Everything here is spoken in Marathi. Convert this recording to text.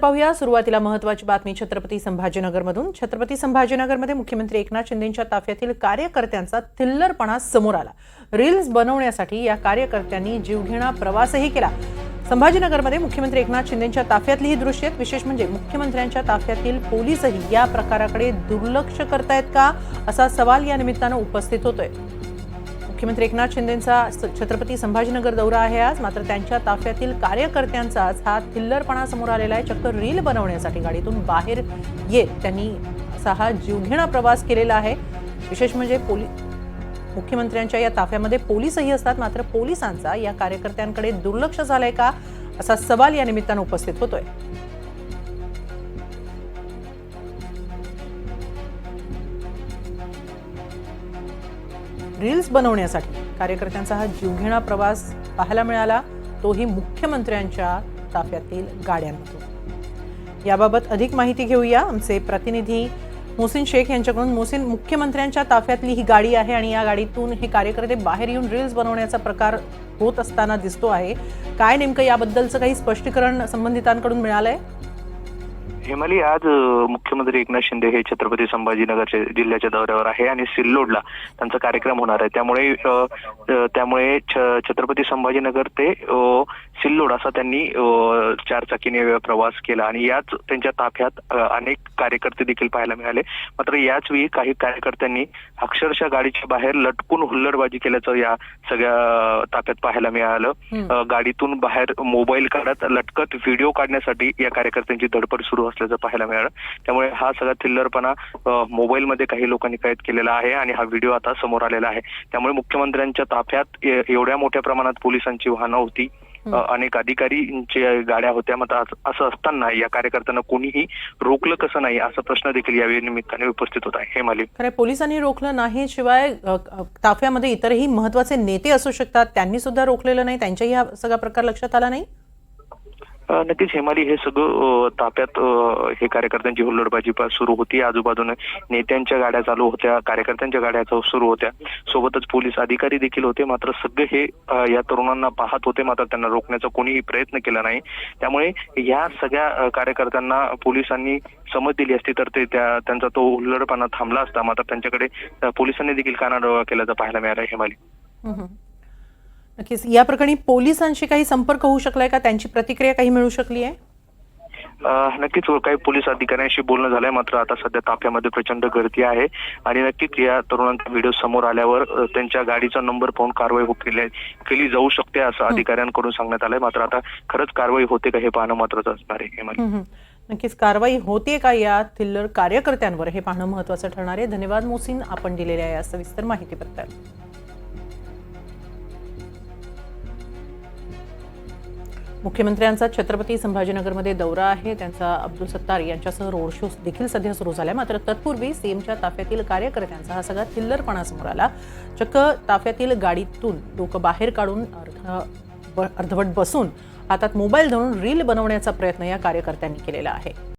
पाहूया सुरुवातीला महत्त्वाची बातमी छत्रपती संभाजीनगरमधून। छत्रपती संभाजीनगरमध्ये मुख्यमंत्री एकनाथ शिंदेंच्या ताफ्यातील कार्यकर्त्यांचा थिल्लरपणा समोर आला। रील्स बनवण्यासाठी या कार्यकर्त्यांनी जीवघेणा प्रवासही केला। संभाजीनगरमध्ये मुख्यमंत्री एकनाथ शिंदेंच्या ताफ्यातली ही दृश्य आहेत। विशेष म्हणजे मुख्यमंत्र्यांच्या ताफ्यातील पोलीसही या प्रकाराकडे दुर्लक्ष करतायत का असा सवाल या निमित्तानं उपस्थित होतोय। मुख्यमंत्री एकनाथ शिंदेंचा छत्रपती संभाजीनगर दौरा आहे आज, मात्र त्यांच्या ताफ्यातील कार्यकर्त्यांचाच हा थिल्लरपणा समोर आलेला आहे। चक्क रील बनवण्यासाठी गाडीतून बाहेर येत त्यांनी असा हा जीवघेणा प्रवास केलेला आहे। विशेष म्हणजे मुख्यमंत्र्यांच्या या ताफ्यामध्ये पोलीसही असतात, मात्र पोलिसांचा या कार्यकर्त्यांकडे दुर्लक्ष झालंय का असा सवाल या निमित्तानं उपस्थित होतोय। रील्स बनवण्यासाठी कार्यकर्त्यांचा हा जीवघेणा प्रवास पाहायला मिळाला, तोही मुख्यमंत्र्यांच्या ताफ्यातील गाड्यांमधून। याबाबत अधिक माहिती घेऊया आमचे प्रतिनिधी मोहसिन शेख यांच्याकडून। मोहसिन, मुख्यमंत्र्यांच्या ताफ्यातली ही गाडी आहे आणि या गाडीतून हे कार्यकर्ते बाहेर येऊन रील्स बनवण्याचा प्रकार होत असताना दिसतो आहे। काय नेमकं याबद्दलचं काही स्पष्टीकरण संबंधितांकडून मिळालंय? हेमाली, आज मुख्यमंत्री एकनाथ शिंदे हे छत्रपती संभाजीनगर जिल्ह्याच्या दौऱ्यावर आहे आणि सिल्लोडला त्यांचा कार्यक्रम होणार आहे। त्यामुळे छत्रपती संभाजीनगर ते सिल्लोड असा त्यांनी 4 चाकीने प्रवास केला आणि याच त्यांच्या ताफ्यात अनेक कार्यकर्ते देखील पाहायला मिळाले। मात्र याच वेळी काही कार्यकर्त्यांनी अक्षरशः गाडीच्या बाहेर लटकून हुल्लडबाजी केल्याचं या सगळ्या ताफ्यात पाहायला मिळालं। गाडीतून बाहेर मोबाईल काढत लटकत व्हिडिओ काढण्यासाठी या कार्यकर्त्यांची धडपड सुरू असल्याचं पाहायला मिळालं। त्यामुळे हा सगळा थिल्लरपणा मोबाईलमध्ये काही लोकांनी कैद केलेला आहे आणि हा व्हिडिओ आता समोर आलेला आहे। त्यामुळे मुख्यमंत्र्यांच्या ताफ्यात एवढ्या मोठ्या प्रमाणात पोलिसांची वाहनं होती, अनेक अधिकारींच्या गाड्या होत्या, मात्र असं असताना या कार्यकर्त्यांना कोणीही रोखलं कसं नाही असा प्रश्न देखील यावेळी निमित्ताने उपस्थित होत आहे। हेमाली, खरं पोलिसांनी रोखलं नाही, शिवाय ताफ्यामध्ये इतरही महत्त्वाचे नेते असू शकतात, त्यांनी सुद्धा रोखलेलं नाही, त्यांच्याही हा सगळा प्रकार लक्षात आला नाही? नक्कीच हेमाली, हे सगळं ताफ्यात हे कार्यकर्त्यांची हुल्लडबाजी सुरू होती। आजूबाजूने नेत्यांच्या गाड्या चालू होत्या, कार्यकर्त्यांच्या गाड्या सुरू होत्या, सोबतच पोलीस अधिकारी देखील होते। मात्र सगळे हे या तरुणांना पाहत होते, मात्र त्यांना रोखण्याचा कोणीही प्रयत्न केला नाही। त्यामुळे या सगळ्या कार्यकर्त्यांना पोलिसांनी समज दिली असती तर त्यांचा तो हुल्लडपणा थांबला असता, मात्र त्यांच्याकडे पोलिसांनी देखील कानाडोळा केल्याचं पाहायला मिळालं। हेमाली, नक्कीच या प्रकरणी पोलिसांशी काही संपर्क होऊ शकलाय का? त्यांची प्रतिक्रिया काही मिळू शकली आहे? नक्कीच काही पोलीस अधिकाऱ्यांशी बोलणं झालंय, मात्र आता सध्या ताफ्यामध्ये प्रचंड गर्दी आहे आणि नक्कीच या तरुणांचा व्हिडिओ समोर आल्यावर त्यांच्या गाडीचा नंबर पाहून कारवाई केली जाऊ शकते असं अधिकाऱ्यांकडून सांगण्यात आलंय। मात्र आता खरंच कारवाई होते का हे पाहणं महत्त्वाचं असणार आहे। नक्कीच कारवाई होते का या थिल्लर कार्यकर्त्यांवर हे पाहणं महत्त्वाचं ठरणार आहे। धन्यवाद मोहसिन, आपण दिलेल्या या सविस्तर माहितीबद्दल। मुख्यमंत्र्यांचा छत्रपती संभाजीनगरमध्ये दौरा आहे, त्यांचा अब्दुल सत्तार यांच्यासह रोड शो देखील सध्या सुरू झालाय। मात्र तत्पूर्वी सीएमच्या ताफ्यातील कार्यकर्त्यांचा हा सगळा थिल्लरपणा समोर आला। चक्क ताफ्यातील गाडीतून डोकं बाहेर काढून अर्धवट बसून हातात मोबाईल धरून रील बनवण्याचा प्रयत्न या कार्यकर्त्यांनी केलेला आहे।